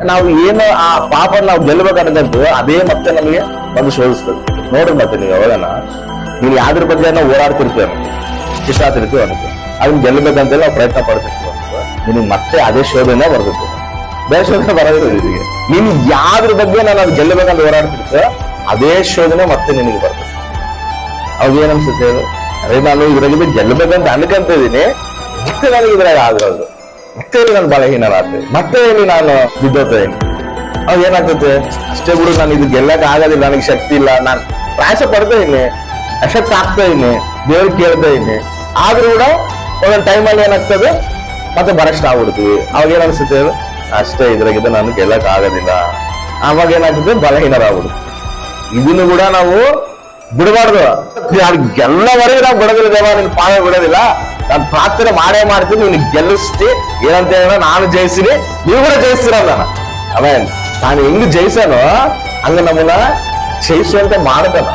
ನಾವು ಏನು ಆ ಪಾಪ ನಾವು ಗೆಲ್ಲಬೇಕಂತದ್ದು ಅದೇ ಮತ್ತೆ ನಮಗೆ ಬಂದು ಶೋಧಿಸ್ತದೆ. ನೋಡ್ರಿ ಮತ್ತೆ ನೀವು ಯಾವಾಗನ ನೀನು ಯಾವ್ದ್ರ ಬಗ್ಗೆ ನಾವು ಓಡಾಡ್ತಿರ್ತೇವೆ, ಇಷ್ಟ ಆಗ್ತಿರ್ತೀವಿ ಅನ್ನೋದು ಅದನ್ನ ಗೆಲ್ಲಬೇಕಂತ ನಾವು ಪ್ರಯತ್ನ ಪಡ್ತಿರ್ತೀವಿ ಅಂತ ನಿನಗೆ ಮತ್ತೆ ಅದೇ ಶೋಧನೆ ಬರ್ತದೆ. ಬೇರೆ ಶೋಧನೆ ಬರೋದಿಲ್ಲ ನಿನಗೆ. ನೀನು ಯಾವ್ದ್ರ ಬಗ್ಗೆ ನಾನು ಅದು ಗೆಲ್ಲಬೇಕಂತ ಓಡಾಡ್ತಿರ್ತೇವೆ ಅದೇ ಶೋಧನೆ ಮತ್ತೆ ನಿನಗೆ ಬರ್ತದೆ. ಅವಾಗ ಏನ್ ಅನ್ಸುತ್ತೆ, ಅದೇ ನಾನು ಇದ್ರಾಗಿದ್ದು ಗೆಲ್ಲಬೇಕಂತ ಅನ್ಕಂತ ಇದೀನಿ, ಮತ್ತೆ ನನಗೆ ಇದ್ರಾಗ ಆಗೋದು, ಮತ್ತೆ ನಾನು ಬಲಹೀನರಾಗ್ತದೆ, ಮತ್ತೆ ಇಲ್ಲಿ ನಾನು ಬಿದ್ದೋಗ್ತೇನೆ. ಅವಾಗ ಏನಾಗ್ತದೆ, ಅಷ್ಟೇ ಬಿಡು ನಾನು ಇದು ಗೆಲ್ಲಕ್ ಆಗೋದಿಲ್ಲ, ನನಗೆ ಶಕ್ತಿ ಇಲ್ಲ, ನಾನು ಪ್ರಯಾಸ ಪಡ್ತಾ ಇದ್ದೀನಿ, ಎಫೆಕ್ಟ್ ಆಗ್ತಾ ಇದ್ದೀನಿ, ದೇವ್ರಿಗೆ ಕೇಳ್ತಾ ಇದ್ದೀನಿ, ಆದ್ರೂ ಕೂಡ ಒಂದೊಂದು ಟೈಮಲ್ಲಿ ಏನಾಗ್ತದೆ ಮತ್ತೆ ಬರಷ್ಟು ಆಗ್ಬಿಡ್ತೀವಿ. ಅವಾಗ ಏನ್ ಅನ್ಸುತ್ತೆ, ಅಷ್ಟೇ ಇದ್ರಾಗಿದ್ದ ನಾನು ಗೆಲ್ಲಕ್ ಆಗೋದಿಲ್ಲ. ಆವಾಗ ಏನಾಗ್ತದೆ, ಬಲಹೀನರಾಗ್ಬಿಡುತ್ತೆ. ಇದನ್ನು ಕೂಡ ನಾವು ಬಿಡಬಾರ್ದು. ಎಲ್ಲವರೆಗೂ ನಾವು ಬಿಡೋದಿಲ್ಲ, ದೇವ ನಿನ್ ಪಾಯ ಬಿಡೋದಿಲ್ಲ, ನಾನು ಪ್ರಾರ್ಥನೆ ಮಾಡೇ ಮಾಡ್ತೀನಿ, ನೀನು ಗೆಲ್ಲಿಸ್ತಿ ಏನಂತ ಹೇಳ, ನಾನು ಜಯಿಸಿನಿ, ನೀವು ಕೂಡ ಜಯಿಸ್ತೀರಲ್ಲ. ಆಮೇಲೆ ನಾನು ಹೆಂಗ್ ಜಯಿಸನೋ ಹಂಗ ನಮ್ಮನ್ನ ಜಯಿಸುವಂತೆ ಮಾಡ್ತಾನ.